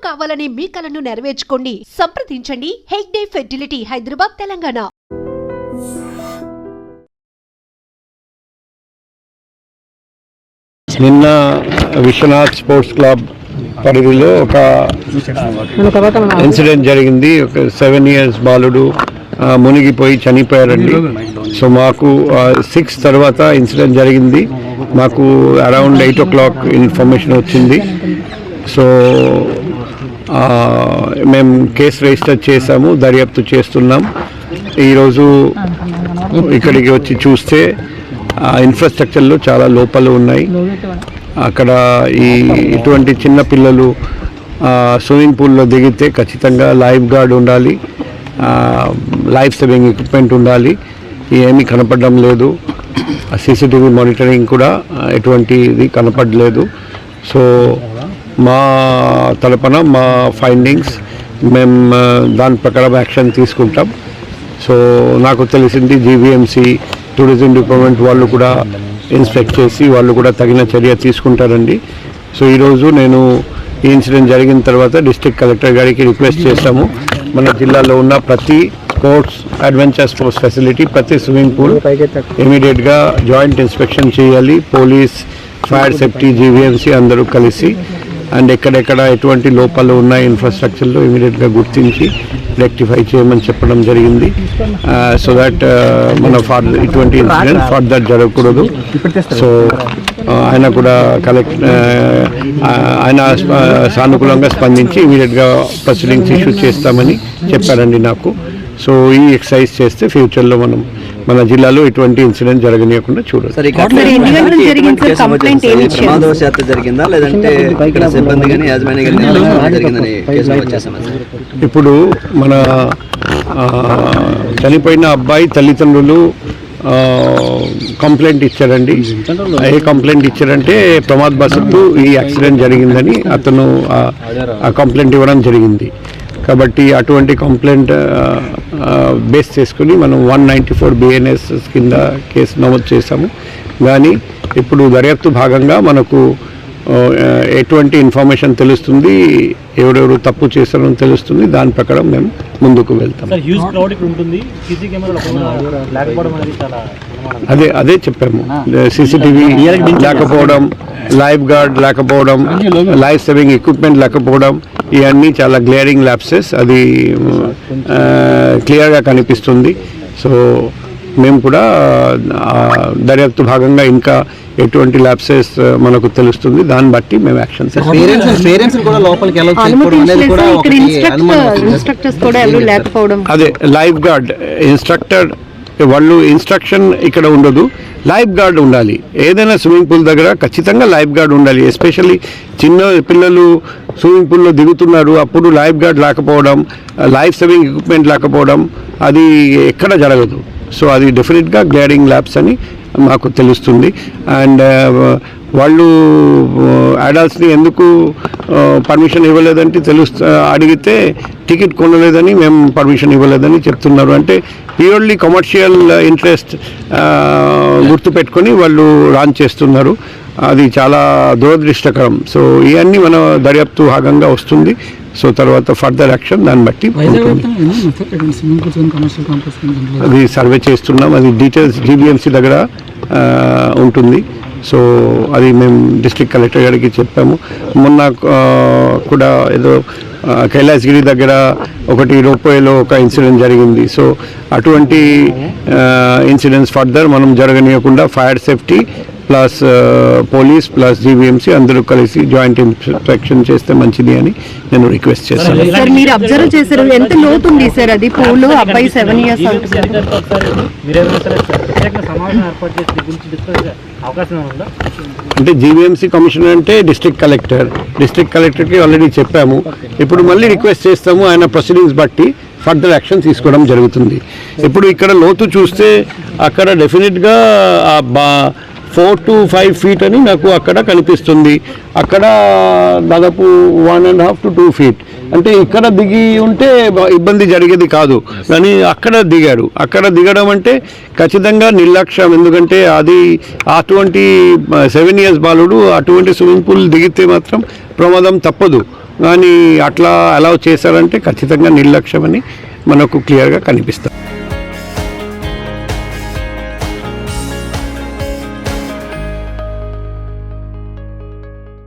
కావాలనే మీ కలను నెరవేర్చుకోండి. సంప్రదించండి హెగ్డే ఫెర్టిలిటీ, హైదరాబాద్, తెలంగాణ. నిన్న విశ్వనాథ్ స్పోర్ట్స్ క్లబ్ పరిధిలో ఒక ఇన్సిడెంట్ జరిగింది. ఒక 7 years బాలుడు మునిగిపోయి చనిపోయారండి. సో మాకు 6 తర్వాత ఇన్సిడెంట్ జరిగింది. మాకు అరౌండ్ 8 o'clock ఇన్ఫర్మేషన్ వచ్చింది. సో మేము కేసు రిజిస్టర్ చేసాము, దర్యాప్తు చేస్తున్నాం. ఈరోజు ఇక్కడికి వచ్చి చూస్తే ఇన్ఫ్రాస్ట్రక్చర్లో చాలా లోపాలు ఉన్నాయి. అక్కడ ఇటువంటి చిన్న పిల్లలు స్విమ్మింగ్ పూల్లో దిగితే ఖచ్చితంగా లైఫ్ గార్డ్ ఉండాలి, లైఫ్ సేవింగ్ ఎక్విప్మెంట్ ఉండాలి. ఏమీ కనపడడం లేదు. సీసీటీవీ మానిటరింగ్ కూడా ఎటువంటిది కనపడలేదు. సో మా తరపున మా ఫైండింగ్స్ మేము దాని ప్రకారం యాక్షన్ తీసుకుంటాం. సో నాకు తెలిసింది జీవీఎంసీ, టూరిజం డిపార్ట్మెంట్ వాళ్ళు కూడా ఇన్స్పెక్ట్ చేసి వాళ్ళు కూడా తగిన చర్య తీసుకుంటారండి. సో ఈరోజు నేను ఈ ఇన్సిడెంట్ జరిగిన తర్వాత డిస్ట్రిక్ట్ కలెక్టర్ గారికి రిక్వెస్ట్ చేశాము, మన జిల్లాలో ఉన్న ప్రతి స్పోర్ట్స్ అడ్వెంచర్ స్పోర్ట్స్ ఫెసిలిటీ, ప్రతి స్విమ్మింగ్ పూల్ ఇమీడియట్గా జాయింట్ ఇన్స్పెక్షన్ చేయాలి. పోలీస్, ఫైర్ సేఫ్టీ, జీవీఎంసీ అందరూ కలిసి అండ్ ఎక్కడెక్కడ ఎటువంటి లోపాలు ఉన్నాయి ఇన్ఫ్రాస్ట్రక్చర్లో ఇమీడియట్గా గుర్తించి రెక్టిఫై చేయమని చెప్పడం జరిగింది. సో దట్ మన ఇటువంటి ఇన్సిడెంట్ ఫర్దర్ జరగకూడదు. సో ఆయన కూడా ఆయన సానుకూలంగా స్పందించి ఇమీడియట్గా ప్రొసీడింగ్స్ ఇష్యూ చేస్తామని చెప్పారండి నాకు. సో ఈ ఎక్సర్సైజ్ చేస్తే ఫ్యూచర్లో మన జిల్లాలో ఇటువంటి ఇన్సిడెంట్ జరగనీయకుండా చూడాలి. ఇప్పుడు మన చనిపోయిన అబ్బాయి తల్లిదండ్రులు కంప్లైంట్ ఇచ్చారండి. ఏ కంప్లైంట్ ఇచ్చారంటే ప్రమాదవశాత్తు ఈ యాక్సిడెంట్ జరిగిందని అతను ఆ కంప్లైంట్ ఇవ్వడం జరిగింది. కాబట్టి అటువంటి కంప్లైంట్ బేస్ చేసుకుని మనం 194 BNS కింద కేసు నమోదు చేశాము. కానీ ఇప్పుడు దర్యాప్తు భాగంగా మనకు ఎటువంటి ఇన్ఫర్మేషన్ తెలుస్తుంది, ఎవరెవరు తప్పు చేశారని తెలుస్తుంది. దాని ప్రకారం మేము ముందుకు వెళ్తాం. అదే చెప్పాము, సీసీటీవీ లేకపోవడం, లైఫ్ గార్డ్ లేకపోవడం, లైఫ్ సేవింగ్ ఎక్విప్మెంట్ లేకపోవడం, ఇవన్నీ చాలా గ్లేరింగ్ ల్యాప్సెస్. అది క్లియర్గా కనిపిస్తుంది. సో మేము కూడా దర్యాప్తు భాగంగా ఇంకా ఎటువంటి ల్యాప్సెస్ మనకు తెలుస్తుంది, దాన్ని బట్టి మేము యాక్షన్ అదే లైఫ్ గార్డ్ ఇన్స్ట్రక్టర్ వాళ్ళు ఇన్స్ట్రక్షన్ ఇక్కడ ఉండదు, లైఫ్ గార్డ్ ఉండాలి. ఏదైనా స్విమ్మింగ్ పూల్ దగ్గర ఖచ్చితంగా లైఫ్ గార్డ్ ఉండాలి. ఎస్పెషల్లీ చిన్న పిల్లలు స్విమ్మింగ్ పూల్లో దిగుతున్నారు, అప్పుడు లైఫ్ గార్డ్ లేకపోవడం, లైఫ్ సేవింగ్ ఎక్విప్మెంట్ లేకపోవడం అది ఎక్కడ జరగదు. సో అది డెఫినెట్గా గ్లేరింగ్ ల్యాబ్స్ అని మాకు తెలుస్తుంది. అండ్ వాళ్ళు అడల్ట్స్ని ఎందుకు పర్మిషన్ ఇవ్వలేదంటే అడిగితే టికెట్ కొనలేదని, మేము పర్మిషన్ ఇవ్వలేదని చెప్తున్నారు. అంటే ప్యూర్లీ కమర్షియల్ ఇంట్రెస్ట్ గుర్తుపెట్టుకొని వాళ్ళు లాంచ్ చేస్తున్నారు. అది చాలా దురదృష్టకరం. సో ఇవన్నీ మన దర్యాప్తు భాగంగా వస్తుంది. సో తర్వాత ఫర్దర్ యాక్షన్ దాన్ని బట్టి అది సర్వే చేస్తున్నాం. అది డీటెయిల్స్ జీబీఎంసీ దగ్గర ఉంటుంది. సో అది మేము డిస్ట్రిక్ట్ కలెక్టర్ గారికి చెప్పాము. మొన్న కూడా ఏదో కైలాసగిరి దగ్గర ఒకటి రోపోయేలో ఒక ఇన్సిడెంట్ జరిగింది. సో అటువంటి ఇన్సిడెంట్స్ ఫర్దర్ మనం జరగనీయకుండా fire safety plus police plus GVMC అందరూ కలిసి జాయింట్ ఇన్స్పెక్షన్ చేస్తే మంచిది అని నేను రిక్వెస్ట్ చేశాను. సార్ మీరు అబ్జర్వ్ చేశారు, ఎంత లోతు ఉంది సార్ అది పూలు? అబ్బాయి 7 years అంటే జీవీఎంసీ కమిషనర్ అంటే డిస్ట్రిక్ట్ కలెక్టర్కి ఆల్రెడీ చెప్పాము. ఇప్పుడు మళ్ళీ రిక్వెస్ట్ చేస్తాము, ఆయన ప్రొసీడింగ్స్ బట్టి ఫర్దర్ యాక్షన్ తీసుకోవడం జరుగుతుంది. ఇప్పుడు ఇక్కడ లోతు చూస్తే అక్కడ డెఫినెట్గా 4 to 5 feet అని నాకు అక్కడ కనిపిస్తుంది. అక్కడ దాదాపు 1.5 to 2 feet. అంటే ఇక్కడ దిగి ఉంటే ఇబ్బంది జరిగేది కాదు, కానీ అక్కడ దిగాడు. అక్కడ దిగడం అంటే ఖచ్చితంగా నిర్లక్ష్యం. ఎందుకంటే అది అటువంటి 7 years బాలుడు అటువంటి స్విమ్మింగ్ పూల్ దిగితే మాత్రం ప్రమాదం తప్పదు. కానీ అట్లా అలౌ చేశారంటే ఖచ్చితంగా నిర్లక్ష్యమని మనకు క్లియర్గా కనిపిస్తుంది.